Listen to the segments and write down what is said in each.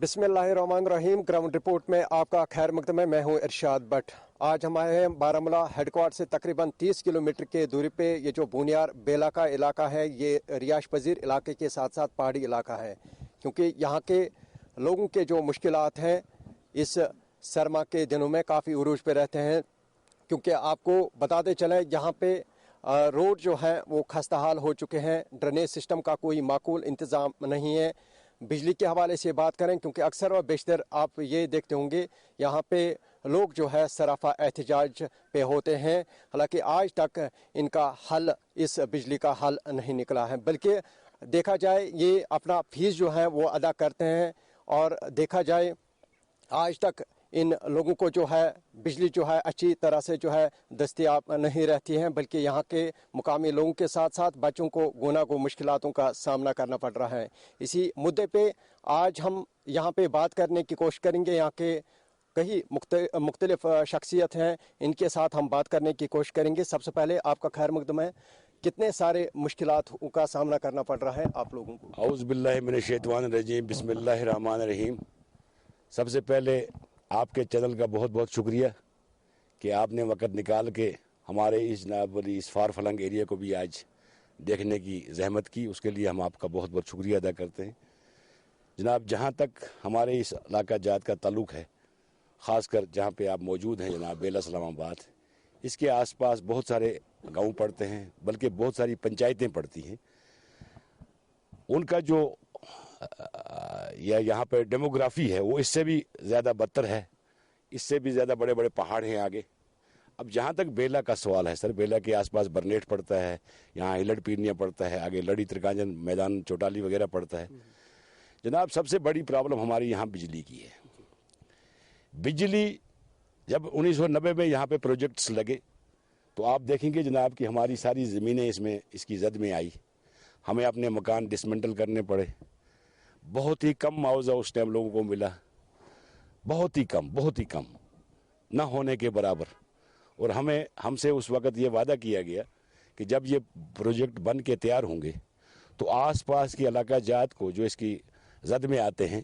बिस्मिल्लाहिर्रहमानिर्रहीम। Ground report में आपका खैर मकदम है। मैं हूं इरशाद भट्ट। आज हमारे हैं बारामूला हेडक्वार्टर से तकरीबन 30 किलोमीटर के दूरी पे ये जो बुनियार बेला का इलाका है, ये रिहाइश पजीर इलाके के साथ साथ पहाड़ी इलाका है, क्योंकि यहाँ के लोगों के जो मुश्किलात हैं इस सरमा के दिनों में काफ़ी उरूज पे रहते हैं। क्योंकि आपको बताते चलें, यहाँ पे रोड जो है वो खस्ता हाल हो चुके हैं, ड्रेनेज सिस्टम का कोई माकूल इंतज़ाम नहीं है। बिजली के हवाले से बात करें, क्योंकि अक्सर और बेशतर आप ये देखते होंगे यहाँ पे लोग जो है सराफा एहतजाज पे होते हैं। हालांकि आज तक इनका हल, इस बिजली का हल नहीं निकला है, बल्कि देखा जाए ये अपना फीस जो है वो अदा करते हैं। और देखा जाए आज तक इन लोगों को जो है बिजली जो है अच्छी तरह से जो है दस्तयाब नहीं रहती हैं, बल्कि यहाँ के मुकामी लोगों के साथ साथ बच्चों को गुनागो मुश्किलातों का सामना करना पड़ रहा है। इसी मुद्दे पे आज हम यहाँ पे बात करने की कोशिश करेंगे। यहाँ के कई मुख्तलिफ शख्सियत हैं, इनके साथ हम बात करने की कोशिश करेंगे। सबसे पहले आपका खैर मकदम है, कितने सारे मुश्किलातों का सामना करना पड़ रहा है आप लोगों को? औज़ु बिल्लाहि मिनश शैतानिर रजीम, बिस्मिल्लाहिर रहमानिर रहीम। सबसे पहले आपके चैनल का बहुत बहुत शुक्रिया कि आपने वक़्त निकाल के हमारे इस फार फलंग एरिया को भी आज देखने की जहमत की, उसके लिए हम आपका बहुत बहुत शुक्रिया अदा करते हैं। जनाब, जहाँ तक हमारे इस इलाका जात का ताल्लुक़ है, ख़ासकर जहाँ पे आप मौजूद हैं जनाब बेला इस्लामाबाद, इसके आसपास बहुत सारे गांव पड़ते हैं, बल्कि बहुत सारी पंचायतें पड़ती हैं। उनका जो या यहाँ पे डेमोग्राफी है वो इससे भी ज़्यादा बदतर है, इससे भी ज़्यादा बड़े बड़े पहाड़ हैं आगे। अब जहाँ तक बेला का सवाल है सर, बेला के आसपास बरनेट पड़ता है, यहाँ हिलट पीरनिया पड़ता है, आगे लड़ी त्रिकांजन मैदान चौटाली वगैरह पड़ता है। जनाब, सबसे बड़ी प्रॉब्लम हमारी यहाँ बिजली की है। बिजली जब 1990 में यहाँ पे प्रोजेक्ट्स लगे तो आप देखेंगे जनाब कि हमारी सारी ज़मीनें इसकी जद में आई, हमें अपने मकान डिसमेंटल करने पड़े। बहुत ही कम मुआवजा उस टाइम लोगों को मिला, बहुत ही कम, ना होने के बराबर। और हमसे उस वक़्त ये वादा किया गया कि जब ये प्रोजेक्ट बन के तैयार होंगे तो आसपास की इलाका जात को जो इसकी जद में आते हैं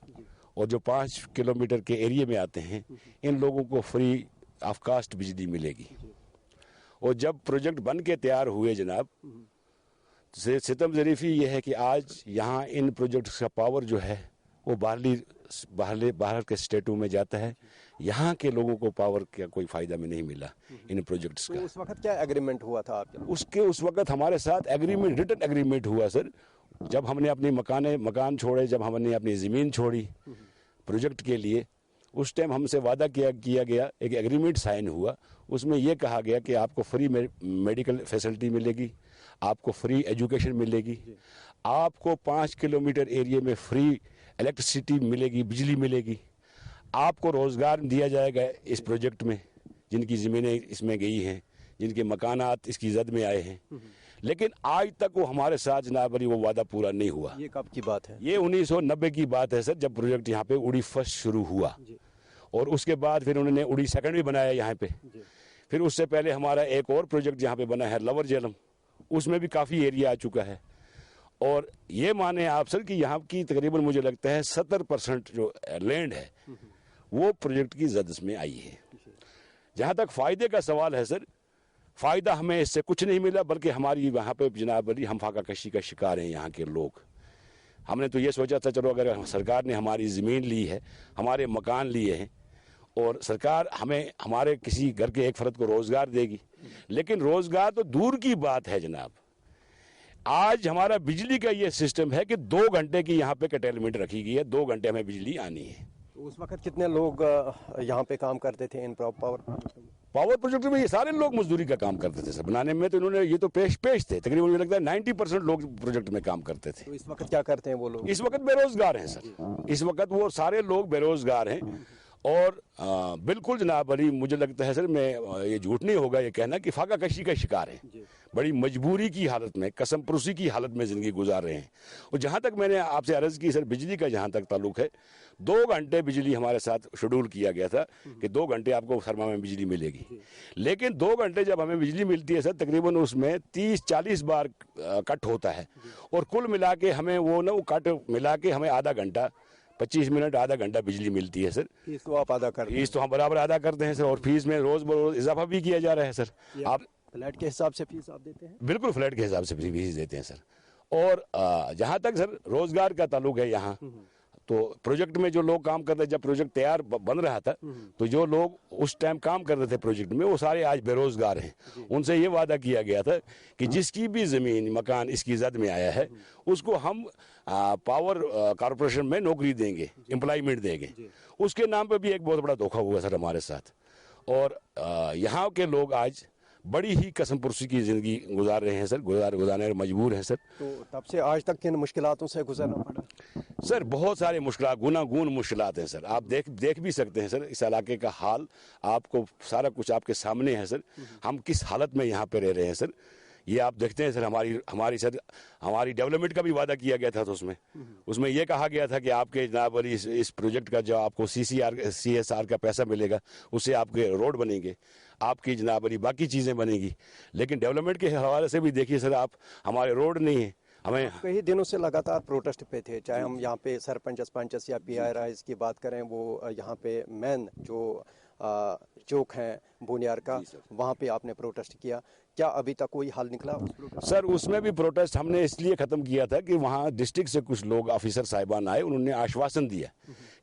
और जो 5 किलोमीटर के एरिया में आते हैं, इन लोगों को फ्री ऑफ कास्ट बिजली मिलेगी। और जब प्रोजेक्ट बन के तैयार हुए जनाब, सितम ज़रीफ़ी ये है कि आज यहाँ इन प्रोजेक्ट्स का पावर जो है वो बाहर के स्टेटों में जाता है। यहाँ के लोगों को पावर का कोई फ़ायदा में नहीं मिला इन प्रोजेक्ट्स का। तो उस वक्त क्या एग्रीमेंट हुआ था आपके? उस वक्त हमारे साथ रिटन एग्रीमेंट हुआ सर। जब हमने अपनी मकान छोड़े, जब हमने अपनी ज़मीन छोड़ी प्रोजेक्ट के लिए, उस टाइम हमसे वादा किया गया, एक एग्रीमेंट साइन हुआ। उसमें यह कहा गया कि आपको फ्री मेडिकल फैसिलिटी मिलेगी, आपको फ्री एजुकेशन मिलेगी, आपको 5 किलोमीटर एरिया में फ्री इलेक्ट्रिसिटी मिलेगी, बिजली मिलेगी, आपको रोज़गार दिया जाएगा इस प्रोजेक्ट में, जिनकी ज़मीनें इसमें गई हैं, जिनके मकानात इसकी जद में आए हैं। लेकिन आज तक वो हमारे साथ जनाब वो वादा पूरा नहीं हुआ। ये कब की बात है? ये 1990 की बात है सर, जब प्रोजेक्ट यहाँ पे उड़ी फर्स्ट शुरू हुआ। और उसके बाद फिर उन्होंने उड़ी सेकंड भी बनाया यहाँ पे। फिर उससे पहले हमारा एक और प्रोजेक्ट यहाँ पे बना है लवर जेलम, उसमें भी काफ़ी एरिया आ चुका है। और ये माने आप सर कि यहाँ की तकरीबन मुझे लगता है 70% जो लैंड है वो प्रोजेक्ट की जद में आई है। जहाँ तक फ़ायदे का सवाल है सर, फ़ायदा हमें इससे कुछ नहीं मिला, बल्कि हमारी वहाँ पे जनाब हम फाका कशी का शिकार हैं यहाँ के लोग। हमने तो ये सोचा था चलो अगर सरकार ने हमारी ज़मीन ली है, हमारे मकान लिए हैं और सरकार हमें हमारे किसी घर के एक फ़र्द को रोज़गार देगी, लेकिन रोज़गार तो दूर की बात है जनाब। आज हमारा बिजली का ये सिस्टम है कि 2 घंटे की यहाँ पे कटेलमेंट रखी गई है, 2 घंटे हमें बिजली आनी है। उस वक्त कितने लोग यहाँ पे काम करते थे इन पावर प्रोजेक्ट में? ये सारे लोग मजदूरी का काम करते थे सर बनाने में। तो इन्होंने ये तो पेश थे, तकरीबन मुझे लगता है 90% लोग प्रोजेक्ट में काम करते थे। तो इस वक्त क्या करते हैं वो लोग? इस वक्त बेरोजगार हैं सर, इस वक्त वो सारे लोग बेरोजगार हैं। और बिल्कुल जनाब अली, मुझे लगता है सर, मैं ये झूठ नहीं होगा ये कहना कि फाका कशी का शिकार है, बड़ी मजबूरी की हालत में, कसम परुसी की हालत में ज़िंदगी गुजार रहे हैं। और जहाँ तक मैंने आपसे अर्ज़ की सर, बिजली का जहाँ तक ताल्लुक है, 2 घंटे बिजली हमारे साथ शेड्यूल किया गया था कि 2 घंटे आपको सरमा में बिजली मिलेगी। लेकिन 2 घंटे जब हमें बिजली मिलती है सर, तकरीबन उसमें 30-40 बार कट होता है। और कुल मिला के हमें वो कट मिला के हमें आधा घंटा 25 मिनट आधा घंटा बिजली मिलती है सर। फीस तो आप अदा करते हैं? फीस तो हम बराबर अदा करते हैं सर, और फीस में रोज बरोज इजाफा भी किया जा रहा है सर। आप फ्लैट के हिसाब से फीस आप देते हैं? बिल्कुल फ्लैट के हिसाब से फीस देते हैं सर। और जहाँ तक सर रोजगार का ताल्लुक है यहाँ, तो प्रोजेक्ट में जो लोग काम कर रहे, जब प्रोजेक्ट तैयार बन रहा था तो जो लोग उस टाइम काम कर रहे थे प्रोजेक्ट में, वो सारे आज बेरोजगार हैं। उनसे ये वादा किया गया था कि जिसकी भी जमीन मकान इसकी जद में आया है उसको हम पावर कॉरपोरेशन में नौकरी देंगे, एम्प्लॉयमेंट देंगे। उसके नाम पे भी एक बहुत बड़ा धोखा हुआ सर हमारे साथ। और यहाँ के लोग आज बड़ी ही कसम पुरसी की जिंदगी गुजार रहे हैं सर, गुजारने मजबूर हैं सर। तो तब से आज तक किन मुश्किलातों से गुजरना पड़ा? सर बहुत सारे मुश्किलात, गुनागून मुश्किलात हैं सर। आप देख भी सकते हैं सर इस इलाके का हाल, आपको सारा कुछ आपके सामने है सर। हम किस हालत में यहाँ पे रह रहे हैं सर, ये आप देखते हैं सर। हमारी डेवलपमेंट का भी वादा किया गया था, तो उसमें ये कहा गया था कि आपके जनाब वाली इस प्रोजेक्ट का जो आपको CSR का पैसा मिलेगा उससे आपके रोड बनेंगे, आपकी जनाब वाली बाकी चीज़ें बनेगी। लेकिन डेवलपमेंट के हवाले से भी देखिए सर, आप हमारे रोड नहीं है। हमें कई दिनों से लगातार प्रोटेस्ट पे थे, चाहे हम यहाँ पे सरपंच या PI राइज की बात करें, वो यहाँ पे मेन जो चौक है बुनियार का, वहाँ पे आपने प्रोटेस्ट किया। क्या अभी तक कोई हल निकला उस प्रोटेस्ट? सर उसमें भी प्रोटेस्ट हमने इसलिए ख़त्म किया था कि वहाँ डिस्ट्रिक्ट से कुछ लोग ऑफिसर साहिबान आए, उन्होंने आश्वासन दिया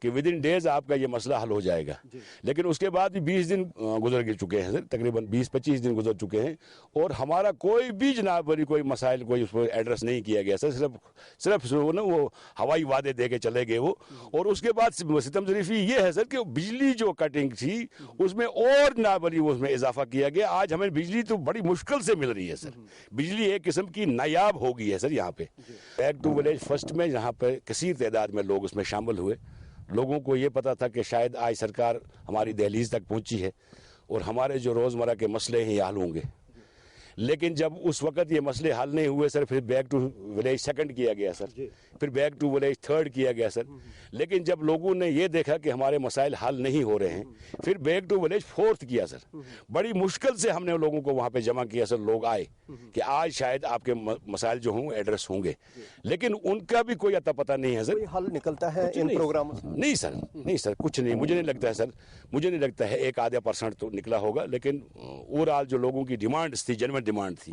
कि विद इन डेज आपका ये मसला हल हो जाएगा। लेकिन उसके बाद भी 20 दिन गुजर चुके हैं सर, तकरीबन 20-25 दिन गुजर चुके हैं, और हमारा कोई भी जनाब वाली कोई मसाइल कोई उस पर एड्रेस नहीं किया गया सर। सिर्फ वो हवाई वादे दे के चले गए वो। और उसके बाद सितम शरीफी ये है सर कि बिजली जो कटिंग थी उसमें और जनाब वाली उसमें इजाफा किया गया। आज हमें बिजली तो बड़ी मुश्किल से मिल रही है सर। बिजली एक किस्म की नायाब हो गई है सर यहाँ पे। बैक टू विलेज फर्स्ट में जहाँ पे कसीर तादाद में लोग उसमें शामिल हुए, लोगों को ये पता था कि शायद आज सरकार हमारी दहलीज तक पहुंची है और हमारे जो रोज़मर्रा के मसले हैं ये हल होंगे। लेकिन जब उस वक्त ये मसले हल नहीं हुए सर, फिर बैक टू विलेज सेकंड किया गया सर, फिर बैक टू विलेज थर्ड किया गया सर। लेकिन जब लोगों ने ये देखा कि हमारे मसाइल हल नहीं हो रहे हैं, फिर बैक टू विलेज फोर्थ किया सर। बड़ी मुश्किल से हमने लोगों को वहाँ पे जमा किया सर। लोग आए कि आज शायद आपके मसाइल जो हों एड्रेस होंगे, लेकिन उनका भी कोई अता पता नहीं है सर। कोई हल निकलता है इन प्रोग्रामों से? नहीं सर कुछ नहीं। मुझे नहीं लगता है सर, मुझे नहीं लगता है 1-आधा% तो निकला होगा। लेकिन ओवरऑल जो लोगों की डिमांड्स थी, जेन्युइन डिमांड थी,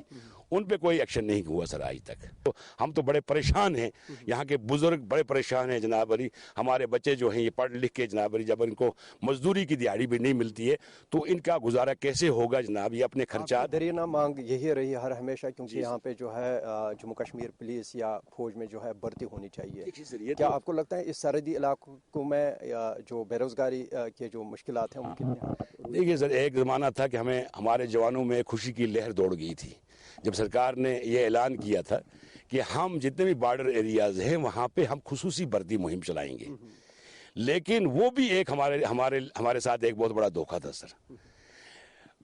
उन पे कोई एक्शन नहीं हुआ सर आज तक। तो हम तो बड़े परेशान हैं, यहाँ के बुजुर्ग बड़े परेशान हैं जनाब अली। हमारे बच्चे जो हैं ये पढ़ लिख के जनाब अली, जब इनको मजदूरी की दिहाड़ी भी नहीं मिलती है तो इनका गुजारा कैसे होगा जनाब। ये अपने खर्चा दरियाना मांग यही रही हर हमेशा, क्योंकि यहाँ पे जो है जम्मू कश्मीर पुलिस या फौज में जो है भर्ती होनी चाहिए। क्या आपको लगता है इस सरहदी इलाकों में जो बेरोजगारी के जो मुश्किलात हैं उनकी? देखिए सर, एक ज़माना था कि हमारे जवानों में खुशी की लहर दौड़ गई थी जब सरकार ने ये ऐलान किया था कि हम जितने भी बॉर्डर एरियाज हैं वहाँ पे हम खुसूसी भर्ती मुहिम चलाएंगे। लेकिन वो भी एक हमारे साथ एक बहुत बड़ा धोखा था सर।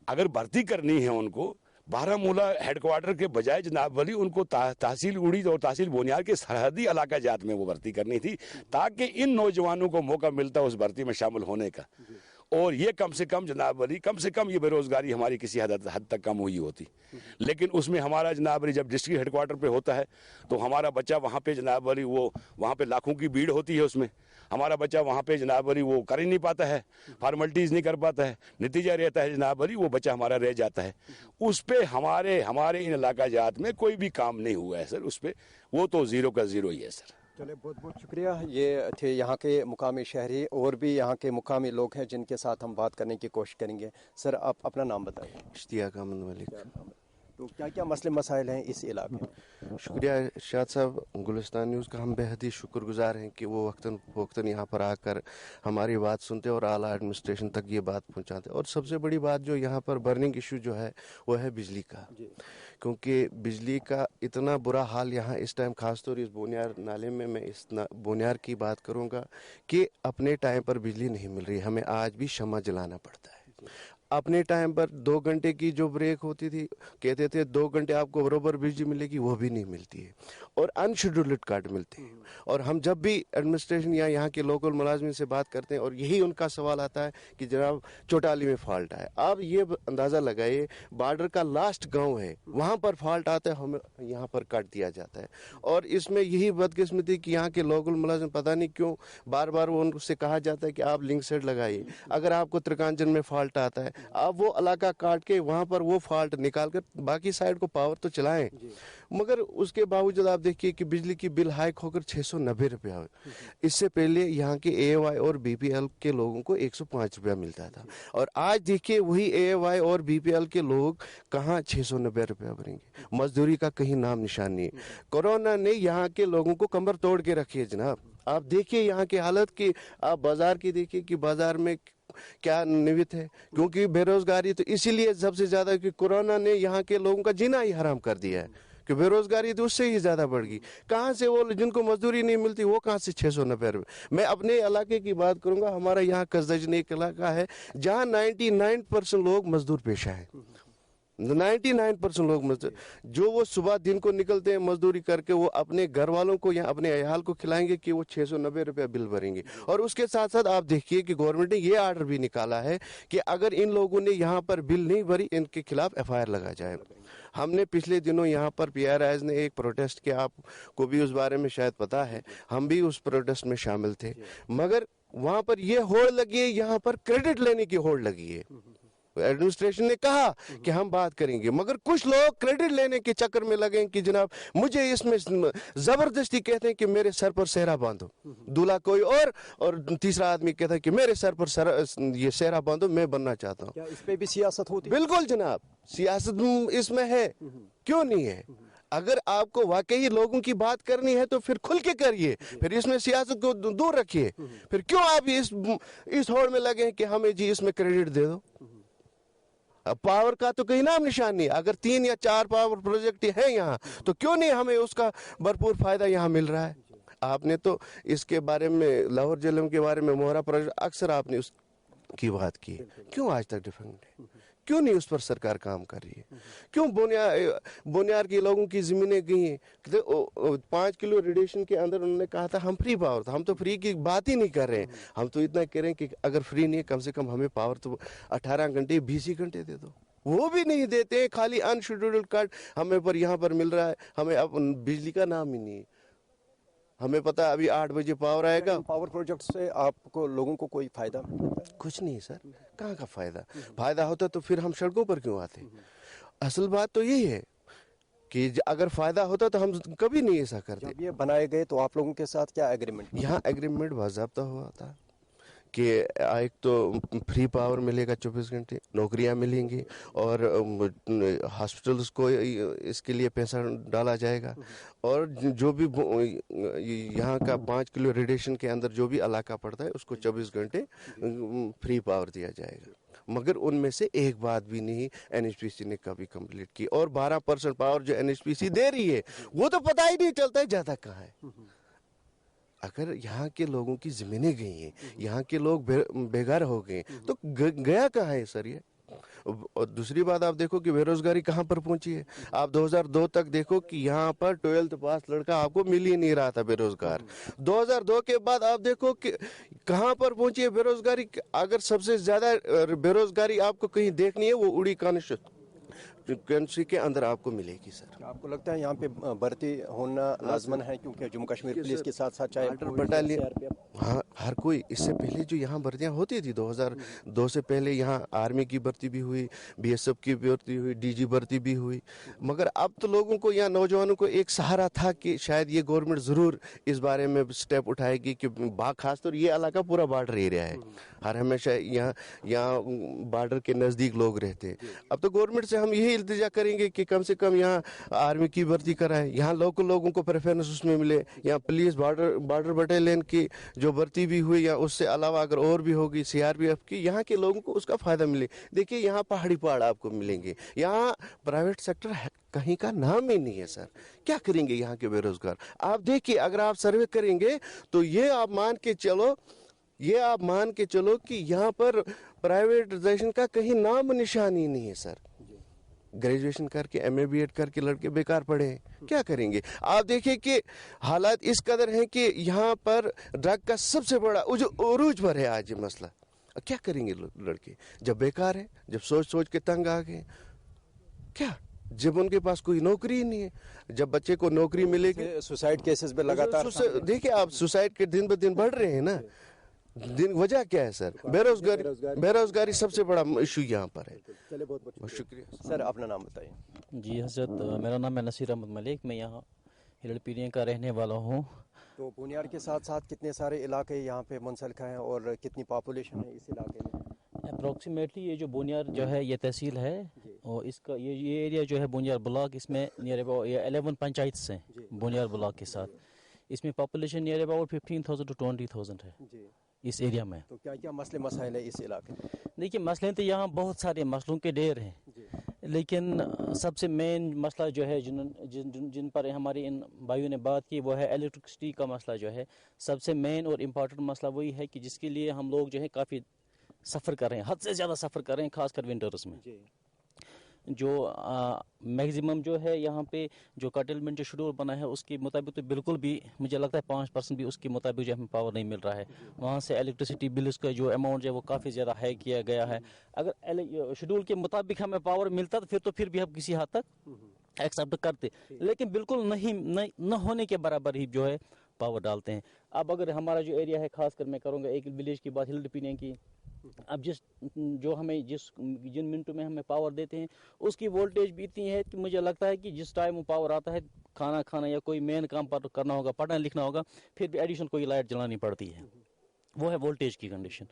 अगर भर्ती करनी है उनको बारामूला हेडक्वार्टर के बजाय जनाब वली उनको तहसील उड़ी और तहसील बोनियार के सरहदी इलाका जात में वो भर्ती करनी थी, ताकि इन नौजवानों को मौका मिलता उस भर्ती में शामिल होने का। और ये कम से कम जनाब वली कम से कम ये बेरोजगारी हमारी किसी हद तक कम हुई होती। लेकिन उसमें हमारा जनाब वली जब डिस्ट्रिक्ट हेडक्वार्टर पे होता है तो हमारा बच्चा वहाँ पे जनाब वली वो वहाँ पे लाखों की भीड़ होती है, उसमें हमारा बच्चा वहाँ पे जनाब वली वो कर ही नहीं पाता है, फॉर्मेलिटीज़ नहीं कर पाता है। नतीजा रहता है जनाब वली वो बच्चा हमारा रह जाता है। उस पर हमारे इन इलाका जात में कोई भी काम नहीं हुआ है सर। उस पर वो तो ज़ीरो का ज़ीरो ही है सर। चले, बहुत बहुत शुक्रिया। ये थे यहाँ के मुकामी शहरी, और भी यहाँ के मुकामी लोग हैं जिनके साथ हम बात करने की कोशिश करेंगे। सर आप अपना नाम बताइए। इश्तियाक अहमद मलिक। तो क्या क्या मसले मसाइल हैं इस इलाके में? शुक्रिया इरशाद साहब, गुलिस्तान न्यूज़ का हम बेहद ही शुक्रगुजार हैं कि वो वक्तन यहाँ पर आकर हमारी बात सुनते और आला एडमिनिस्ट्रेशन तक ये बात पहुँचाते। और सबसे बड़ी बात जो यहाँ पर बर्निंग इशू जो है वो है बिजली का, क्योंकि बिजली का इतना बुरा हाल यहाँ इस टाइम, खासतौर इस बोनियार नाले में मैं इस बोनियार की बात करूँगा कि अपने टाइम पर बिजली नहीं मिल रही, हमें आज भी शम्मा जलाना पड़ता है। अपने टाइम पर 2 घंटे की जो ब्रेक होती थी, कहते थे 2 घंटे आपको बराबर बिजली मिलेगी, वो भी नहीं मिलती है और अनशेड्यूल्ड कट मिलते हैं। और हम जब भी एडमिनिस्ट्रेशन या यहाँ के लोकल मुलाजमिन से बात करते हैं और यही उनका सवाल आता है कि जनाब चौटाली में फॉल्ट है। आप ये अंदाज़ा लगाइए, बॉर्डर का लास्ट गांव है, वहाँ पर फॉल्ट आता है, हमें यहाँ पर काट दिया जाता है। और इसमें यही बदकिस्मती कि यहाँ के लोकल मुलाजिम पता नहीं क्यों बार बार वो उनसे कहा जाता है कि आप लिंक सेट लगाइए। अगर आपको त्रिकांचन में फॉल्ट आता है, आप वो इलाका काट के वहाँ पर वो फॉल्ट निकाल कर बाकी साइड को पावर तो चलाएं, मगर उसके बावजूद आप देखिए कि बिजली की बिल हाइक होकर 690 रुपया हुआ। इससे पहले यहाँ के AY और BPL के लोगों को 105 रुपया मिलता था, और आज देखिए वही AY और BPL के लोग कहाँ 690 रुपया भरेंगे। मजदूरी का कहीं नाम निशान नहीं है। कोरोना ने यहाँ के लोगों को कमर तोड़ के रखी है जनाब। आप देखिए यहाँ की हालत की, आप बाजार की देखिए कि बाजार में क्या निवित है, क्योंकि बेरोजगारी तो इसीलिए सबसे ज्यादा कि कोरोना ने यहाँ के लोगों का जीना ही हराम कर दिया है, कि बेरोजगारी तो उससे ही ज्यादा बढ़ गई। कहाँ से वो जिनको मजदूरी नहीं मिलती वो कहाँ से 690 रुपये। मैं अपने इलाके की बात करूंगा, हमारा यहाँ कसदजन एक इलाका है जहाँ 99% लोग मजदूर पेशा है। 99% लोग मजदूर, जो वो सुबह दिन को निकलते हैं मजदूरी करके, वो अपने घर वालों को या अपने अयाल को खिलाएंगे कि वो 690 रुपया बिल भरेंगे। और उसके साथ साथ आप देखिए कि गवर्नमेंट ने ये आर्डर भी निकाला है कि अगर इन लोगों ने यहाँ पर बिल नहीं भरी, इनके खिलाफ FIR लगा जाए। हमने पिछले दिनों यहाँ पर PRIs ने एक प्रोटेस्ट किया, आपको भी उस बारे में शायद पता है, हम भी उस प्रोटेस्ट में शामिल थे, मगर वहाँ पर ये होड़ लगी है, यहाँ पर क्रेडिट लेने की होड़ लगी है। एडमिनिस्ट्रेशन ने कहा कि हम बात करेंगे, मगर कुछ लोग क्रेडिट लेने के चक्कर में लगे कि जनाब मुझे इसमें जबरदस्ती कहते हैं कि मेरे सर पर सेहरा बांधो, दूल्हा कोई और तीसरा आदमी कहता है कि मेरे सर पर ये सेहरा बांधो, मैं बनना चाहता हूँ। इस पे भी सियासत होती है? बिल्कुल जनाब, सियासत इसमें है, क्यों नहीं है। अगर आपको वाकई लोगों की बात करनी है तो फिर खुल के करिए, फिर इसमें सियासत को दूर रखिए। फिर क्यों आप इस होड़ में लगे कि हमें जी इसमें क्रेडिट दे दो। पावर का तो कहीं नाम निशान नहीं। अगर 3 या 4 पावर प्रोजेक्ट है यहाँ, तो क्यों नहीं हमें उसका भरपूर फायदा यहाँ मिल रहा है। आपने तो इसके बारे में, लाहौर झेलम के बारे में, मोहरा प्रोजेक्ट, अक्सर आपने उसकी बात की, क्यों आज तक डिफेंड है, क्यों नहीं उस पर सरकार काम कर रही है। क्यों बोनियार के लोगों की जमीनें गई हैं। 5 किलो रेडिएशन के अंदर उन्होंने कहा था हम फ्री पावर था। हम तो फ्री की बात ही नहीं कर रहे हैं, हम तो इतना कह रहे हैं कि अगर फ्री नहीं है, कम से कम हमें पावर तो 18 घंटे 20 घंटे दे दो। वो भी नहीं देते, खाली अनशेड्यूल्ड कट हमें पर यहाँ पर मिल रहा है। हमें अब बिजली का नाम ही नहीं है। हमें पता है अभी 8 बजे पावर आएगा। पावर प्रोजेक्ट से आपको लोगों को कोई फायदा? कुछ नहीं सर, कहाँ का फायदा। फायदा होता तो फिर हम सड़कों पर क्यों आते। असल बात तो यही है कि अगर फायदा होता तो हम कभी नहीं ऐसा करते। जब ये बनाए गए तो आप लोगों के साथ क्या एग्रीमेंट? यहाँ एग्रीमेंट बाज़ाब्ता हुआ था कि एक तो फ्री पावर मिलेगा 24 घंटे, नौकरियां मिलेंगी, और हॉस्पिटल्स को इसके लिए पैसा डाला जाएगा, और जो भी यहाँ का 5 किलो रेडिएशन के अंदर जो भी इलाका पड़ता है उसको 24 घंटे फ्री पावर दिया जाएगा। मगर उनमें से एक बात भी नहीं NHPC ने कभी कंप्लीट की। और 12% पावर जो NHPC दे रही है वो तो पता ही नहीं चलता है जाता कहाँ है। अगर यहाँ के लोगों की जमीनें गई हैं, यहाँ के लोग बेघर हो गए, तो गया कहाँ है सर ये। और दूसरी बात आप देखो कि बेरोजगारी कहाँ पर पहुंची है। आप 2002 तक देखो कि यहाँ पर 12th पास लड़का आपको मिल ही नहीं रहा था बेरोजगार। 2002 के बाद आप देखो कि कहाँ पर पहुंची है बेरोजगारी। अगर सबसे ज्यादा बेरोजगारी आपको कहीं देखनी है वो उड़ी कंट्री के अंदर आपको मिलेगी सर। आपको लगता है यहाँ पे भर्ती होना लाजमन है, क्योंकि जम्मू कश्मीर पुलिस के साथ साथ चाहे बटालियन, हाँ हर कोई। इससे पहले जो यहाँ भर्तियाँ होती थी 2002 से पहले यहाँ आर्मी की भर्ती भी हुई, BSF की भर्ती हुई, DG भर्ती भी हुई। मगर अब तो लोगों को, यहाँ नौजवानों को एक सहारा था कि शायद ये गवर्नमेंट ज़रूर इस बारे में स्टेप उठाएगी कि खासतौर ये इलाका पूरा बॉर्डर एरिया है, हर हमेशा यहाँ बॉर्डर के नज़दीक लोग रहते हैं। अब तो गवर्नमेंट से हम यही इल्तिजा करेंगे कि कम से कम यहाँ आर्मी की भर्ती कराएं, यहाँ लोकल लोगों को प्रेफरेंस उसमें मिले, यहाँ पुलिस बॉर्डर बटालियन की जो भर्ती भी हुई या उससे अलावा अगर और भी होगी CRPF की, यहाँ के लोगों को उसका फायदा मिले। देखिए यहाँ पहाड़ आपको मिलेंगे, यहाँ प्राइवेट सेक्टर कहीं का नाम ही नहीं है सर। क्या करेंगे यहाँ के बेरोजगार। आप देखिए, अगर आप सर्वे करेंगे तो ये आप मान के चलो ये आप मान के चलो कि यहाँ पर प्राइवेटाइजेशन का कहीं नाम निशान ही नहीं है सर। ग्रेजुएशन करके MA BEd करके लड़के बेकार पड़े हैं, क्या करेंगे? आप देखिए कि हालात इस कदर हैं कि यहाँ पर ड्रग का सबसे बड़ा उरूज पर है आज ये मसला। क्या करेंगे लड़के जब बेकार है, जब सोच सोच के तंग आ गए? क्या जब उनके पास कोई नौकरी ही नहीं है? जब बच्चे को नौकरी मिलेगी, सुसाइड केसेस में लगातार देखिए आप सुसाइड के दिन ब दिन बढ़ रहे हैं ना। वजह क्या है सर? बेरोजगारी सबसे बड़ा इशू यहाँ पर है। चलिए, बहुत बहुत शुक्रिया सर। अपना नाम बताइए। जी हजरत, मेरा नाम है नसीर अहमद मलिक, मैं यहाँ हिलड़पीरिया का रहने वाला हूँ। तो बुनियार के साथ साथ कितने सारे इलाके यहाँ पे मुंसलिक हैं और कितनी पॉपुलेशन है इस इलाके में? अप्रोक्सीमेटली ये जो बुनियार जो है ये तहसील है और इसका ये एरिया जो है बुनियार ब्लॉक, इसमें नियर अबाउट 11 पंचायत हैं बुनियार ब्लॉक के साथ। इसमें पॉपुलेशन नियर अबाउट 15,000 to 20,000 है इस एरिया में। तो क्या क्या मसले मसाइल है इस इलाके में? देखिए मसले तो यहाँ बहुत सारे मसलों के ढेर हैं, लेकिन सबसे मेन मसला जो है जिन पर हमारे इन भाइयों ने बात की वो है इलेक्ट्रिसिटी का मसला जो है। सबसे मेन और इम्पॉर्टेंट मसला वही है कि जिसके लिए हम लोग जो है काफ़ी सफ़र कर रहे हैं, हद से ज़्यादा सफ़र कर रहे हैं, खासकर विंटर्स में। जो मैक्सिमम जो है यहाँ पे जो कर्टेलमेंट जो शेड्यूल बना है उसके मुताबिक तो बिल्कुल भी मुझे लगता है 5% भी उसके मुताबिक जो हमें पावर नहीं मिल रहा है। वहाँ से इलेक्ट्रिसिटी बिल का जो अमाउंट है वो काफ़ी ज़्यादा हाई किया गया है। अगर शेड्यूल के मुताबिक हमें पावर मिलता तो फिर भी हम किसी हद तक एक्सेप्ट करते, लेकिन बिल्कुल नहीं होने के बराबर ही जो है पावर डालते हैं। अब अगर हमारा जो एरिया है, खासकर मैं करूँगा एक विलेज की बात, हिलड़पीरिया की, अब जिन मिनटों में हमें पावर देते हैं उसकी वोल्टेज भी इतनी है कि मुझे लगता है कि जिस टाइम वो पावर आता है, खाना खाना या कोई मेन काम पर करना होगा, पढ़ना लिखना होगा, फिर भी एडिशनल कोई लाइट जलानी पड़ती है। वो है वोल्टेज की कंडीशन।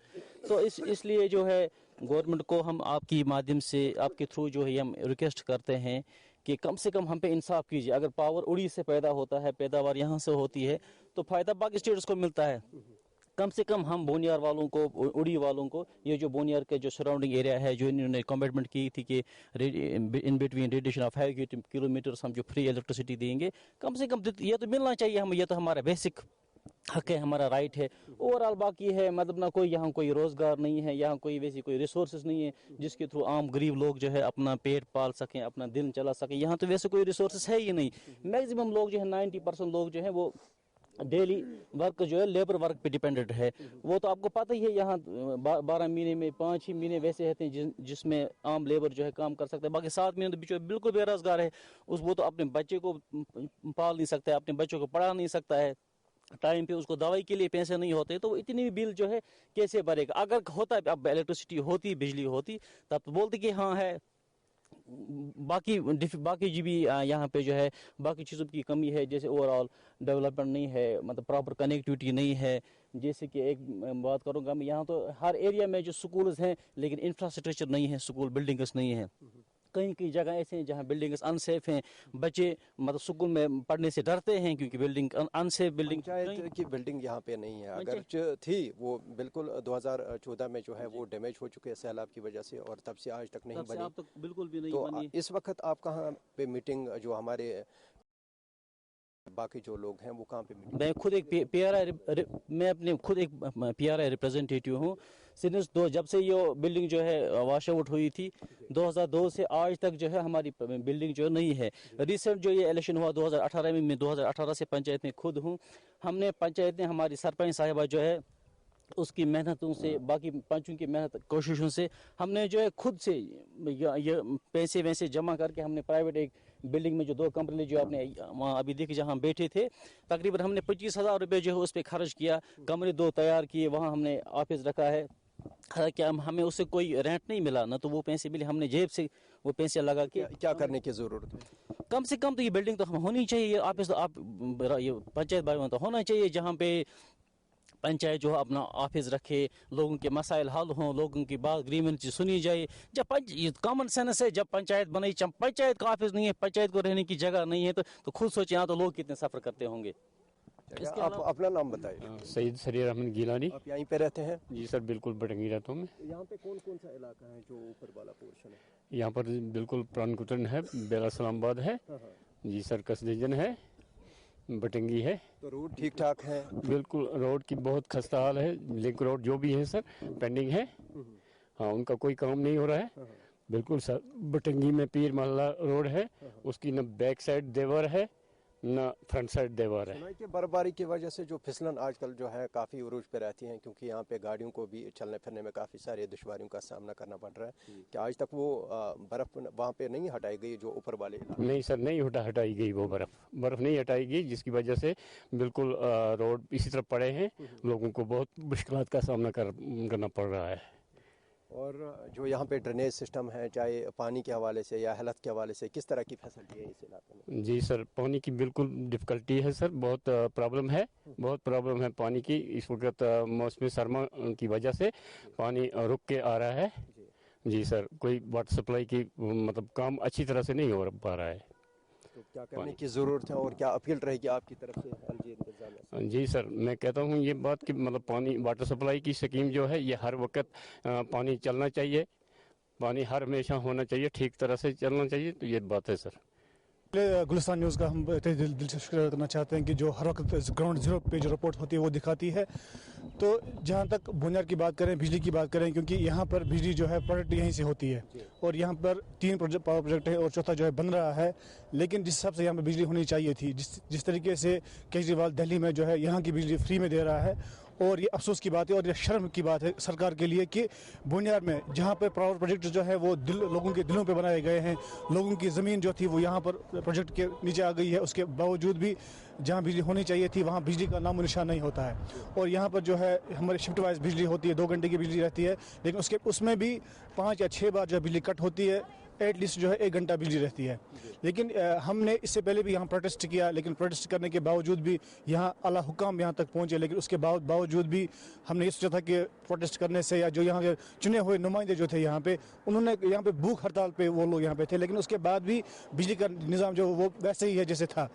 तो इसलिए जो है गवर्नमेंट को हम आपकी माध्यम से, आपके थ्रू जो है हम रिक्वेस्ट करते हैं कि कम से कम हम पे इंसाफ कीजिए। अगर पावर उड़ी से पैदा होता है, पैदावार यहाँ से होती है, तो फ़ायदा बाकी स्टेट्स को मिलता है। कम से कम हम बोनियार वालों को, उड़ी वालों को, ये जो बोनियार के जो सराउंडिंग एरिया है, जो इन्होंने कमिटमेंट की थी कि in between radiation of 5 kilometres हम जो फ्री इलेक्ट्रिसिटी देंगे, कम से कम ये तो मिलना चाहिए हमें। ये तो हमारा बेसिक हक है, हमारा राइट है। ओवरऑल बाकी है मतलब ना कोई यहाँ कोई रोज़गार नहीं है, यहाँ कोई वैसी कोई रिसोर्सेज नहीं है जिसके थ्रू आम गरीब लोग जो है अपना पेट पाल सकें, अपना दिन चला सकें। यहाँ तो वैसे कोई रिसोर्सेज है ही नहीं। मैक्सिमम लोग जो है 90% लोग जो है वो डेली वर्क जो है लेबर वर्क पे डिपेंडेंट है। वो तो आपको पता ही है, यहाँ 12 महीने में 5 ही महीने वैसे रहते हैं जिसमें आम लेबर जो है काम कर सकते हैं, बाकी 7 महीने तो बिल्कुल बेरोजगार है। वो तो अपने बच्चे को पाल नहीं सकता है, अपने बच्चों को पढ़ा नहीं सकता है, टाइम पे उसको दवाई के लिए पैसे नहीं होते, तो इतनी भी बिल जो है कैसे भरेगा? अगर होता, अब इलेक्ट्रिसिटी होती, बिजली होती, तब तो बोलते कि हाँ है। बाकी जी भी यहाँ पे जो है बाकी चीज़ों की कमी है, जैसे ओवरऑल डेवलपमेंट नहीं है, मतलब प्रॉपर कनेक्टिविटी नहीं है। जैसे कि एक बात करूँगा मैं, यहाँ तो हर एरिया में जो स्कूल्स हैं लेकिन इंफ्रास्ट्रक्चर नहीं है, स्कूल बिल्डिंग्स नहीं है। कई कई जगह ऐसे हैं जहाँ बिल्डिंग्स अनसेफ हैं, बच्चे मतलब स्कूल में पढ़ने से डरते हैं क्योंकि बिल्डिंग अनसेफ बिल्डिंग। पंचायत की बिल्डिंग यहाँ पे नहीं है, अगर थी वो बिल्कुल 2014 में जो है वो डैमेज हो चुके हैं सैलाब की वजह से, और तब से आज तक नहीं बनी। तक बिल्कुल भी नहीं तो बनी। इस वक्त आप कहाँ पे मीटिंग, जो हमारे बाकी जो लोग हैं वो कहाँ पे मीटिंग? मैं खुद एक PRI रिप्रेजेंटेटिव हूँ। सिंस जब से ये बिल्डिंग जो है वॉश आउट हुई थी 2002 से आज तक जो है हमारी बिल्डिंग जो नहीं है। रिसेंट जो ये इलेक्शन हुआ 2018 में, मैं 2018 से पंचायत में खुद हूँ। हमने पंचायत ने, हमारी सरपंच साहिबा जो है उसकी मेहनतों से, बाकी पंचों की मेहनत कोशिशों से हमने जो है खुद से ये पैसे वैसे जमा करके हमने प्राइवेट एक बिल्डिंग में जो 2 कमरे जो आपने वहाँ अभी देखे जहाँ बैठे थे, तकरीबन हमने 25,000 रुपये जो है उस पर खर्च किया, कमरे 2 तैयार किए, वहाँ हमने ऑफिस रखा है। हालांकि हमें उससे कोई रेंट नहीं मिला ना, तो वो पैसे मिले, हमने जेब से वो पैसे लगा के। क्या करने की जरूरत है? कम से कम तो ये बिल्डिंग तो होनी चाहिए, ये ऑफिस तो आप ये पंचायत बारे में तो होना चाहिए जहाँ पे पंचायत जो है अपना ऑफिस रखे, लोगों के मसाइल हल हों, लोगों की बात ग्रीवेंस सुनी जाए। जब कॉमन सेंस है, जब पंचायत बनाई, पंचायत का ऑफिस नहीं है, पंचायत को रहने की जगह नहीं है, तो खुद सोचे यहाँ तो लोग कितने सफ़र करते होंगे। आप अपना नाम बताइए। सईद सरीर अहमद गिलानी। आप यहीं पे रहते हैं? जी सर, बिल्कुल बटंगी रहता हूँ मैं। यहाँ पे कौन कौन सा इलाका है जो ऊपर वाला पोर्शन है? यहाँ पर बिल्कुल पुरान कुतरन है, बेला सलामाबाद है जी सर, कसदेजन है बटंगी है। तो रोड ठीक ठाक है? बिल्कुल रोड की बहुत खस्ता हाल है। लिंक रोड जो भी है सर पेंडिंग है। हाँ, उनका कोई काम नहीं हो रहा है। बिल्कुल सर, बटंगी में पीर महल्ला रोड है, उसकी न बैक साइड देवर है न फ्रंट साइड देवर है। कि बर्फबारी की वजह से जो फिसलन आजकल जो है काफ़ी उरूज पे रहती हैं, क्योंकि यहाँ पे गाड़ियों को भी चलने फिरने में काफ़ी सारी दुश्वारियों का सामना करना पड़ रहा है। क्या आज तक वो बर्फ़ वहाँ पे नहीं हटाई गई जो ऊपर वाले इलाके? नहीं सर, नहीं हटाई गई वो बर्फ नहीं हटाई गई, जिसकी वजह से बिल्कुल रोड इसी तरफ पड़े हैं। लोगों को बहुत मुश्किलात का सामना करना पड़ रहा है। और जो यहाँ पे ड्रेनेज सिस्टम है, चाहे पानी के हवाले से या हेल्थ के हवाले से, किस तरह की फैसिलिटी है इस इलाके में? जी सर, पानी की बिल्कुल डिफ़िकल्टी है सर, बहुत प्रॉब्लम है, बहुत प्रॉब्लम है पानी की। इस वक्त मौसमी सरमा की वजह से पानी रुक के आ रहा है। जी सर, कोई वाटर सप्लाई की मतलब काम अच्छी तरह से नहीं हो पा रहा है। तो क्या करने की ज़रूरत है और क्या अपील रहेगी आपकी तरफ से एलजी इंतजाम से? जी सर, मैं कहता हूँ ये बात कि मतलब पानी वाटर सप्लाई की स्कीम जो है ये हर वक्त पानी चलना चाहिए, पानी हर हमेशा होना चाहिए, ठीक तरह से चलना चाहिए। तो ये बात है सर। गुलिस्तान न्यूज़ का हम दिल से शुक्रिया करना चाहते हैं कि जो हर वक्त ग्राउंड ज़ीरो पे जो रिपोर्ट होती है वो दिखाती है। तो जहाँ तक बुनियाद की बात करें, बिजली की बात करें, क्योंकि यहाँ पर बिजली जो है प्रोजेक्ट यहीं से होती है और यहाँ पर 3 पावर प्रोजेक्ट है और चौथा जो है बन रहा है। लेकिन जिस हिसाब से यहाँ पर बिजली होनी चाहिए थी, जिस तरीके से केजरीवाल दिल्ली में जो है यहाँ की बिजली फ्री में दे रहा है, और ये अफसोस की बात है और ये शर्म की बात है सरकार के लिए कि बुनियाद में जहाँ पे पावर प्रोजेक्ट जो है वो लोगों के दिलों पे बनाए गए हैं, लोगों की ज़मीन जो थी वो यहाँ पर प्रोजेक्ट के नीचे आ गई है, उसके बावजूद भी जहाँ बिजली होनी चाहिए थी वहाँ बिजली का नामो निशान नहीं होता है। और यहाँ पर जो है हमारी शिफ्ट वाइज बिजली होती है, 2 घंटे की बिजली रहती है, लेकिन उसमें भी 5 या 6 बार जो बिजली कट होती है, एटलीस्ट जो है 1 घंटा बिजली रहती है। लेकिन हमने इससे पहले भी यहाँ प्रोटेस्ट किया, लेकिन प्रोटेस्ट करने के बावजूद भी यहाँ आला हुकाम यहाँ तक पहुँचे, लेकिन उसके बावजूद भी हमने ये सोचा था कि प्रोटेस्ट करने से या जो यहाँ के चुने हुए नुमाइंदे जो थे यहाँ पे, उन्होंने यहाँ पे भूख हड़ताल पे वो लोग यहाँ पे थे, लेकिन उसके बाद भी बिजली का निज़ाम जो वो वैसे ही है जैसे था।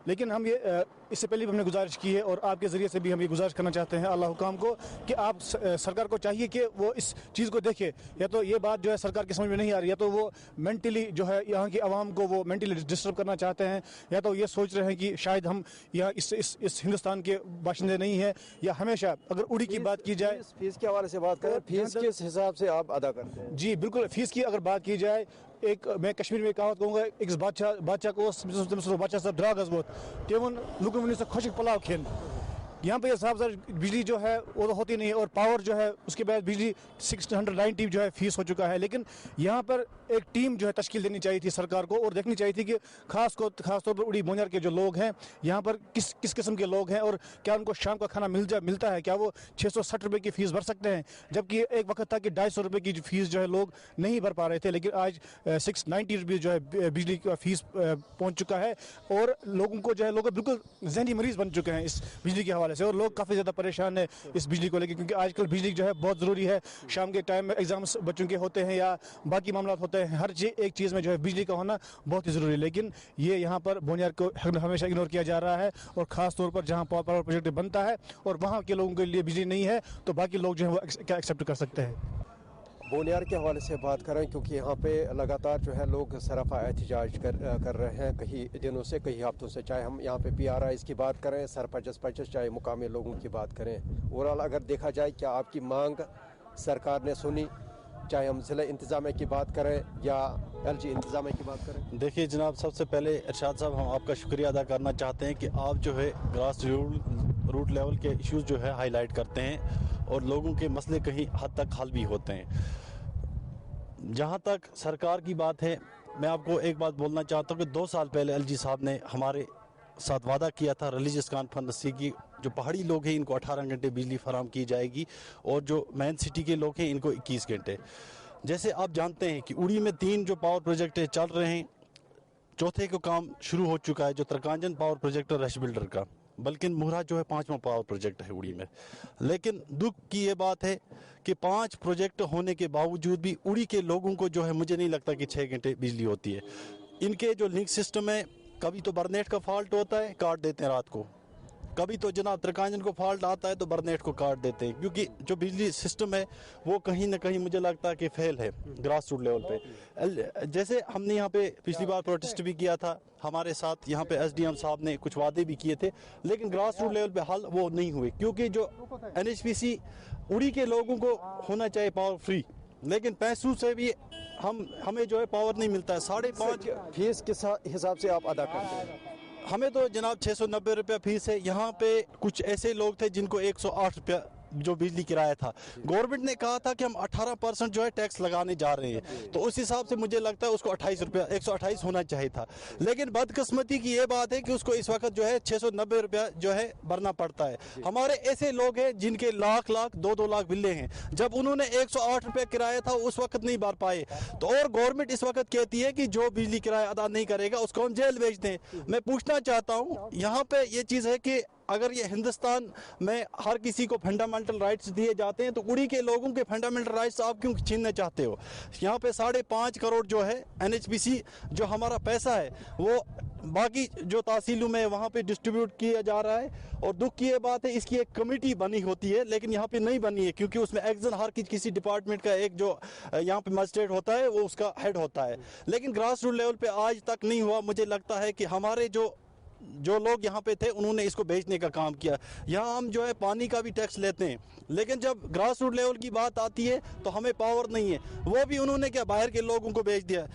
लेकिन हम ये इससे पहले भी हमने गुजारिश की है और आपके ज़रिए से भी हम ये गुजारिश करना चाहते हैं आला हुकाम को कि आप सरकार को चाहिए कि वो इस चीज़ को देखे। या तो ये बात जो है सरकार की समझ में नहीं आ रही, या तो वो मेंटली जो है यहाँ की आवाम को वो मेंटली डिस्टर्ब करना चाहते हैं, या तो ये सोच रहे हैं कि शायद हम यहाँ इस हिंदुस्तान के बाशिंदे नहीं हैं। या हमेशा अगर उड़ी की बात की जाए, फीस के हवाले से बात करें, फीस किस हिसाब से आप अदा करते हैं? जी बिल्कुल, फीस की अगर बात की जाए, एक मैं कश्मीर में कहावत कहूँगा, एक बादशाह को बादशाह साहब ड्रागस बहुत तेवन लुकुमनी से खुशक पलाव खेन। यहाँ पे साहब सर बिजली जो है वो तो होती नहीं है, और पावर जो है उसके बाद बिजली 690 जो है फीस हो चुका है। लेकिन यहाँ पर एक टीम जो है तश्कील देनी चाहिए थी सरकार को, और देखनी चाहिए थी कि खास तौर पर उड़ी बोनियार के जो लोग हैं यहाँ पर किस किस्म के लोग हैं, और क्या उनको शाम का खाना मिलता है, क्या वो 660 रुपये की फ़ीस भर सकते हैं, जबकि एक वक्त था कि 250 रुपये की फ़ीस जो है लोग नहीं भर पा रहे थे। लेकिन आज 690 रुपये जो है बिजली का फ़ीस पहुँच चुका है, और लोगों को जो है लोग बिल्कुल जहनी मरीज़ बन चुके हैं इस बिजली के हवाले से, और लोग काफ़ी ज़्यादा परेशान है इस बिजली को लेकर, क्योंकि आजकल बिजली जो है बहुत ज़रूरी है। शाम के टाइम में एग्ज़ाम्स बच्चों के होते हैं या बाकी मामला होते हैं, हर एक चीज़ में जो है बिजली का होना बहुत ही ज़रूरी है। लेकिन ये यहाँ पर बुनियाद को हमेशा इग्नोर किया जा रहा है, और ख़ास तौर पर जहाँ पावर प्रोजेक्ट बनता है और वहाँ के लोगों के लिए बिजली नहीं है, तो बाकी लोग जो है वो क्या एक्सेप्ट कर सकते हैं। बोनियार के हवाले से बात करें, क्योंकि यहाँ पे लगातार जो है लोग सराफा एहतजाज कर रहे हैं कई दिनों से, कई हफ्तों से, चाहे हम यहाँ पे PRIs की बात करें, सरपंच चाहे मुकामी लोगों की बात करें। ओवरऑल अगर देखा जाए, क्या आपकी मांग सरकार ने सुनी, चाहे हम ज़िला इंतज़ामिया की बात करें या LG इंतज़ामिया की बात करें? देखिए जनाब, सबसे पहले इरशाद साहब हम आपका शुक्रिया अदा करना चाहते हैं कि आप जो है ग्रास रूट लेवल के इश्यूज़ जो है हाईलाइट करते हैं और लोगों के मसले कहीं हद तक हल भी होते हैं। जहाँ तक सरकार की बात है, मैं आपको एक बात बोलना चाहता हूँ कि 2 साल पहले LG साहब ने हमारे साथ वादा किया था रिलीजियस कॉन्फ्रेंस की, जो पहाड़ी लोग हैं इनको 18 घंटे बिजली फराम की जाएगी, और जो मेन सिटी के लोग हैं इनको 21 घंटे। जैसे आप जानते हैं कि उड़ी में 3 जो पावर प्रोजेक्ट चल रहे हैं, चौथे का काम शुरू हो चुका है जो तरकांजन पावर प्रोजेक्ट और रश बिल्डर का, बल्कि मुहरा जो है 5वां पावर प्रोजेक्ट है उड़ी में। लेकिन दुख की ये बात है कि 5 प्रोजेक्ट होने के बावजूद भी उड़ी के लोगों को जो है मुझे नहीं लगता कि 6 घंटे बिजली होती है। इनके जो लिंक सिस्टम है, कभी तो बरनेट का फॉल्ट होता है, काट देते हैं रात को, कभी तो जनाब त्रिकांजन को फॉल्ट आता है तो बरनेट को काट देते हैं, क्योंकि जो बिजली सिस्टम है वो कहीं ना कहीं मुझे लगता है कि फेल है ग्रास रूट लेवल पे। जैसे हमने यहाँ पे पिछली बार प्रोटेस्ट भी किया था, हमारे साथ यहाँ पे एसडीएम साहब ने कुछ वादे भी किए थे, लेकिन ग्रास रूट लेवल पे हल वो नहीं हुए, क्योंकि जो एनएचपीसी उड़ी के लोगों को होना चाहिए पावर फ्री, लेकिन पैसों से भी हमें जो है पावर नहीं मिलता है। 5.5 फीस किस हिसाब से आप अदा करते हैं? हमें तो जनाब 690 रुपया फीस है। यहाँ पे कुछ ऐसे लोग थे जिनको 108 रुपया जो बिजली किराया था। गवर्नमेंट ने कहा था कि हम 18% जो है टैक्स लगाने जा रहे हैं, तो उस हिसाब से मुझे लगता है उसको 28 रुपया 128 होना चाहिए था, लेकिन बदकिस्मती की ये बात है कि उसको इस वक्त जो है 690 रुपया जो है भरना पड़ता है। हमारे ऐसे लोग हैं जिनके लाख 2-2 लाख बिल्ले हैं, जब उन्होंने 108 रुपया किराया था उस वक्त नहीं भर पाए, तो और गवर्नमेंट इस वक्त कहती है कि जो बिजली किराया अदा नहीं करेगा उसको हम जेल भेज दें। मैं पूछना चाहता हूँ, यहाँ पे ये चीज़ है कि अगर ये हिंदुस्तान में हर किसी को फंडामेंटल राइट्स दिए जाते हैं, तो उड़ी के लोगों के फंडामेंटल राइट्स आप क्यों छीनना चाहते हो? यहाँ पे 5.5 करोड़ जो है एनएचपीसी जो हमारा पैसा है वो बाकी जो तहसीलों में वहाँ पे डिस्ट्रीब्यूट किया जा रहा है, और दुख की ये बात है इसकी एक कमेटी बनी होती है, लेकिन यहाँ पे नहीं बनी है, क्योंकि उसमें एक्शन हर किसी डिपार्टमेंट का एक जो यहाँ पे मजिस्ट्रेट होता है वो उसका हेड होता है, लेकिन ग्रास रूट लेवल पे आज तक नहीं हुआ। मुझे लगता है कि हमारे जो लोग यहाँ पे थे उन्होंने इसको बेचने का काम किया। यहाँ हम जो है पानी का भी टैक्स लेते हैं, लेकिन जब ग्रास रूट लेवल की बात आती है तो हमें पावर नहीं है, वो भी उन्होंने क्या बाहर के लोगों को बेच दिया।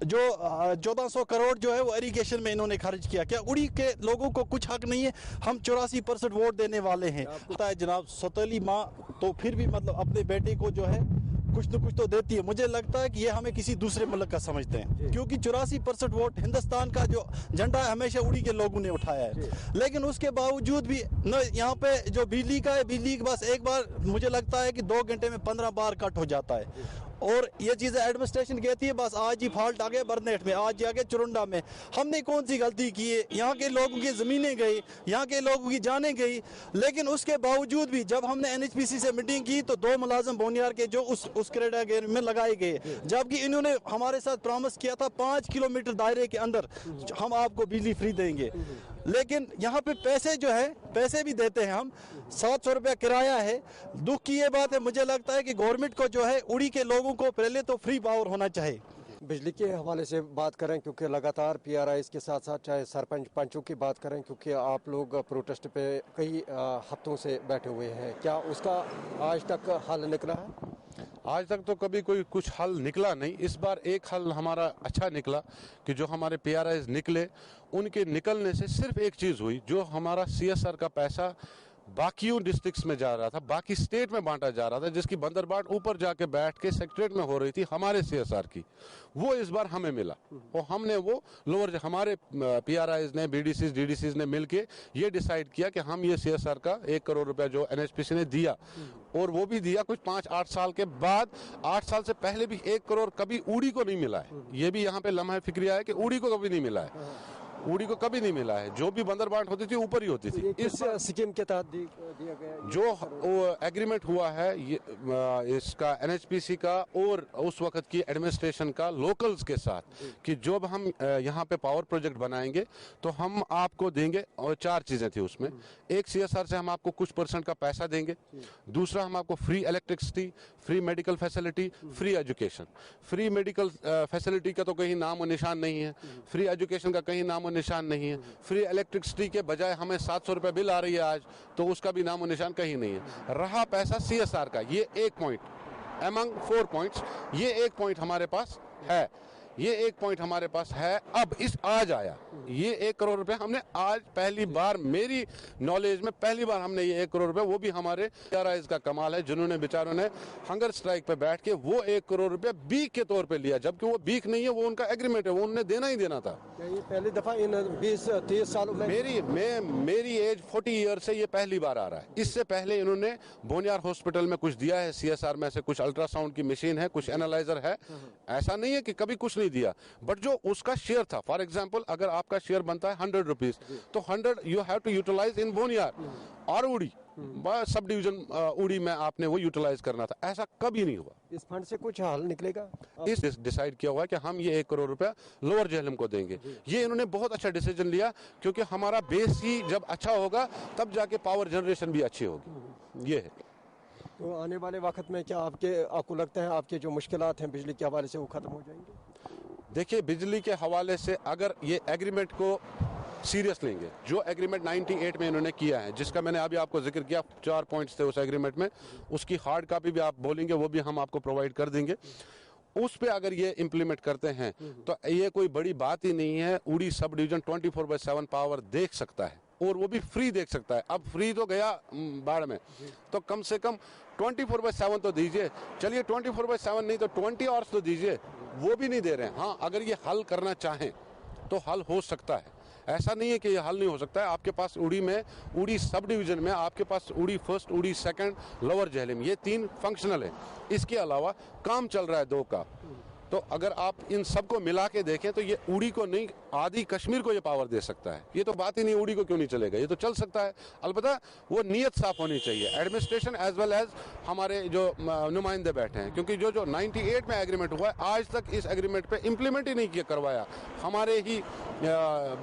1400 करोड़ जो है वो इरिगेशन में इन्होंने खर्च किया। क्या उड़ी के लोगों को कुछ हक नहीं है? हम 84% वोट देने वाले हैं। पता है जनाब, सौतेली माँ तो फिर भी मतलब अपने बेटे को जो है कुछ न कुछ तो देती है। मुझे लगता है कि ये हमें किसी दूसरे मुल्क का समझते हैं, क्योंकि 84% वोट हिंदुस्तान का जो झंडा हमेशा उड़ी के लोगों ने उठाया है, लेकिन उसके बावजूद भी न यहाँ पे जो बिजली का है, बिजली के बस एक बार मुझे लगता है कि 2 घंटे में 15 बार कट हो जाता है। और ये चीज़ें एडमिनिस्ट्रेशन कहती है बस आज ही फॉल्ट आ गया बरनेट में, आज ही आ गया चुरुंडा में। हमने कौन सी गलती की है? यहाँ के लोगों की ज़मीनें गई, यहाँ के लोगों की जानें गई, लेकिन उसके बावजूद भी जब हमने एनएचपीसी से मीटिंग की तो 2 मुलाजिम बोनियार के जो उस कैटेगरी में लगाए गए, जबकि इन्होंने हमारे साथ प्रॉमिस किया था 5 किलोमीटर दायरे के अंदर हम आपको बिजली फ्री देंगे। लेकिन यहाँ पे पैसे जो है पैसे भी देते हैं हम, 700 रुपया किराया है। दुख की ये बात है, मुझे लगता है कि गवर्नमेंट को जो है उड़ी के लोगों को पहले तो फ्री पावर होना चाहिए। बिजली के हवाले से बात करें, क्योंकि लगातार पीआरआई के साथ साथ चाहे सरपंच पंचों की बात करें, क्योंकि आप लोग प्रोटेस्ट पे कई हफ्तों से बैठे हुए हैं, क्या उसका आज तक हल निकला है? आज तक तो कभी कोई कुछ हल निकला नहीं। इस बार एक हल हमारा अच्छा निकला कि जो हमारे पीआरआई निकले, उनके निकलने से सिर्फ एक चीज़ हुई, जो हमारा सीएसआर का पैसा बाकियों डिस्ट्रिक्ट्स में जा रहा था, बाकी स्टेट में बांटा जा रहा था, जिसकी बंदरबाट ऊपर जाके बैठ के सेक्रेटरीट में हो रही थी हमारे सीएसआर की, वो इस बार हमें मिला। और हमने वो लोअर हमारे पीआरआईज ने, बीडीसीज डीडीसीज ने मिलके ये डिसाइड किया कि हम ये सीएसआर का 1 करोड़ रुपया जो एनएचपीसी ने दिया, और वो भी दिया कुछ 5-8 साल के बाद। 8 साल से पहले भी 1 करोड़ कभी उड़ी को नहीं मिला है। ये भी यहाँ पे लम्हा फिक्रिया है कि उड़ी को कभी नहीं मिला है, उड़ी को कभी नहीं मिला है। जो भी बंदरबाट होती थी ऊपर ही होती थी। इस स्कीम के तहत दिया गया जो एग्रीमेंट हुआ है ये इसका एनएचपीसी का और उस वक्त की एडमिनिस्ट्रेशन का लोकल्स के साथ, कि जब हम यहाँ पे पावर प्रोजेक्ट बनाएंगे तो हम आपको देंगे, और 4 चीज़ें थी उसमें। एक, सीएसआर से हम आपको कुछ % का पैसा देंगे। दूसरा, हम आपको free electricity, free medical facility, free education. Free medical facility का तो कहीं नाम और निशान नहीं है, फ्री एजुकेशन का कहीं नाम निशान नहीं है, फ्री इलेक्ट्रिसिटी के बजाय हमें 700 रुपए बिल आ रही है आज, तो उसका भी नामो निशान कहीं नहीं है। रहा पैसा सीएसआर का, ये एक पॉइंट अमंग 4 पॉइंट्स, ये एक पॉइंट हमारे पास है, ये एक पॉइंट हमारे पास है। अब इस आज आया ये 1 करोड़ रुपए हमने आज पहली बार, मेरी नॉलेज में पहली बार हमने ये 1 करोड़ रुपए, वो भी हमारे पीआरआईज का कमाल है, जिन्होंने बेचारों ने हंगर स्ट्राइक पे बैठ के वो 1 करोड़ रुपए बीक के तौर पे लिया, जबकि वो बीक नहीं है, वो उनका एग्रीमेंट है, वो उन्हें देना ही देना था। ये पहली दफा इन 20-30 सालों में मेरी एज 40 ईयर से ये पहली बार आ रहा है। इससे पहले इन्होंने बोनियार हॉस्पिटल में कुछ दिया है, सीएसआर में से कुछ अल्ट्रासाउंड की मशीन है, कुछ एनालाइजर है, ऐसा नहीं है कि कभी कुछ नहीं दिया, बट जो उसका शेयर था, फॉर एग्जांपल अगर आपका शेयर बनता है 100 रुपीज, तो 100 यू हैव टू यूटिलाइज इन बोनियार और उड़ी। सब डिवीजन उड़ी में आपने वो यूटिलाइज करना था, ऐसा कभी नहीं हुआ। इस फंड से कुछ हल निकलेगा? इस डिसाइड किया हुआ है कि हम ये 1 करोड़ रुपया लोअर जेहलम को देंगे। ये इन्होंने बहुत अच्छा डिसीजन लिया, क्योंकि हमारा बेस ही जब अच्छा होगा तब जाके पावर जनरेशन भी अच्छी होगी। ये है। तो आने वाले वक्त में क्या आपको लगता है आपके जो मुश्किलात हैं बिजली के हवाले से वो खत्म हो जाएंगे? देखिए, बिजली के हवाले से अगर ये एग्रीमेंट को सीरियस लेंगे, जो एग्रीमेंट 98 में इन्होंने किया है, जिसका मैंने अभी आपको जिक्र किया, 4 पॉइंट्स थे उस एग्रीमेंट में, उसकी हार्ड कॉपी भी आप बोलेंगे वो भी हम आपको प्रोवाइड कर देंगे। उस पे अगर ये इम्प्लीमेंट करते हैं तो ये कोई बड़ी बात ही नहीं है। उड़ी सब डिवीजन 24/7 पावर देख सकता है, और वो भी फ्री देख सकता है। अब फ्री तो गया बाढ़ में, तो कम से कम 24/7 तो दीजिए। चलिए 24/7 नहीं तो 20 आवर्स तो दीजिए, वो भी नहीं दे रहे हैं। हाँ, अगर ये हल करना चाहें तो हल हो सकता है, ऐसा नहीं है कि ये हल नहीं हो सकता है। आपके पास उड़ी में, उड़ी सब डिवीजन में आपके पास उड़ी फर्स्ट, उड़ी सेकंड, लोअर जेहलम, ये 3 फंक्शनल है। इसके अलावा काम चल रहा है 2 का। तो अगर आप इन सबको मिला के देखें तो ये उड़ी को नहीं, आधी कश्मीर को ये पावर दे सकता है। ये तो बात ही नहीं, उड़ी को क्यों नहीं चलेगा, ये तो चल सकता है। अलबत्ता वो नीयत साफ होनी चाहिए, एडमिनिस्ट्रेशन एज वेल एज हमारे जो नुमाइंदे बैठे हैं, क्योंकि जो 98 में एग्रीमेंट हुआ है, आज तक इस एग्रीमेंट पे इम्प्लीमेंट ही नहीं किया करवाया। हमारे ही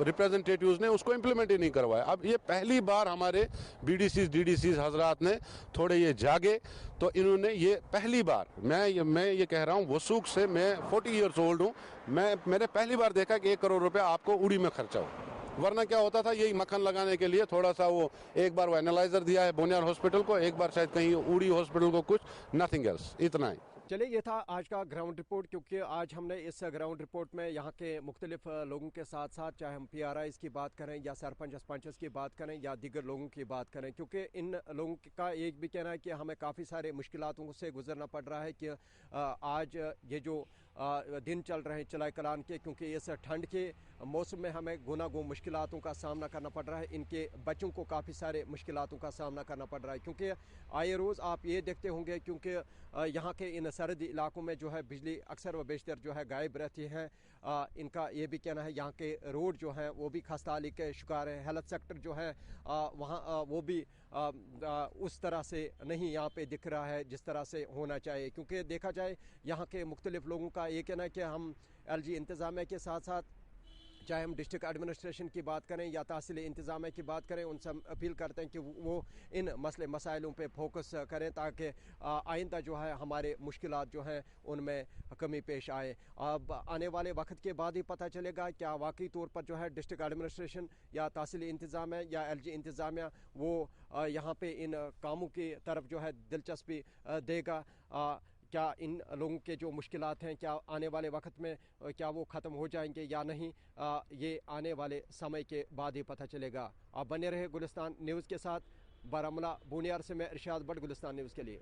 रिप्रेजेंटेटिव्स ने उसको इम्प्लीमेंट ही नहीं करवाया। अब ये पहली बार हमारे BDCs DDCs हजरात ने थोड़े ये जागे, तो इन्होंने ये पहली बार, मैं ये कह रहा हूँ वसूख से, मैं 40 ईयर्स ओल्ड हूँ, मैंने पहली बार देखा कि 1 करोड़ रुपया आपको उड़ी में खर्चा हो। वरना क्या होता था, यही मक्खन लगाने के लिए थोड़ा सा वो, एक बार वो एनालाइजर दिया है बोनियार हॉस्पिटल को, एक बार शायद कहीं उड़ी हॉस्पिटल को कुछ, नथिंग एल्स, इतना ही। चलिए, ये था आज का ग्राउंड रिपोर्ट, क्योंकि आज हमने इस ग्राउंड रिपोर्ट में यहाँ के मुख्तलिफ लोगों के साथ साथ, चाहे हम PRIs की बात करें या सरपंच की बात करें या दीगर लोगों की बात करें, क्योंकि इन लोगों का एक भी कहना है कि हमें काफ़ी सारे मुश्किलातों से गुजरना पड़ रहा है कि आज ये जो दिन चल रहे हैं चलाए कलान के, क्योंकि इस ठंड के मौसम में हमें गुनागुन मुश्किलातों का सामना करना पड़ रहा है। इनके बच्चों को काफ़ी सारे मुश्किलातों का सामना करना पड़ रहा है, क्योंकि आए रोज़ आप ये देखते होंगे, क्योंकि यहाँ के इन सरहदी इलाकों में जो है बिजली अक्सर व बेशतर जो है गायब रहती है। इनका ये भी कहना है यहाँ के रोड जो हैं वो भी खस्ताहाली के शिकार है। हेल्थ सेक्टर जो है वहाँ वो भी उस तरह से नहीं यहाँ पे दिख रहा है जिस तरह से होना चाहिए, क्योंकि देखा जाए यहाँ के मुख्तलिफ लोगों का ये कहना है कि हम LG इंतज़ामिया के साथ साथ, चाहे हम डिस्ट्रिक्ट एडमिनिस्ट्रेशन की बात करें या तहसील इंतज़ामिया की बात करें, उनसे हम अपील करते हैं कि वो इन मसले मसाइलों पे फोकस करें, ताकि आइंदा जो है हमारे मुश्किलात जो हैं उनमें कमी पेश आए। अब आने वाले वक्त के बाद ही पता चलेगा क्या वाकई तौर पर जो है डिस्ट्रिक्ट एडमिनिस्ट्रेशन या तहसील इंतज़ामिया या LG इंतज़ामिया वो यहाँ पे इन कामों की तरफ जो है दिलचस्पी देगा। क्या इन लोगों के जो मुश्किलात हैं क्या आने वाले वक्त में क्या वो ख़त्म हो जाएंगे या नहीं, ये आने वाले समय के बाद ही पता चलेगा। आप बने रहे गुलिस्तान न्यूज़ के साथ। बारामूला बोनियार से मैं इरशाद भट्ट, गुलिस्तान न्यूज़ के लिए।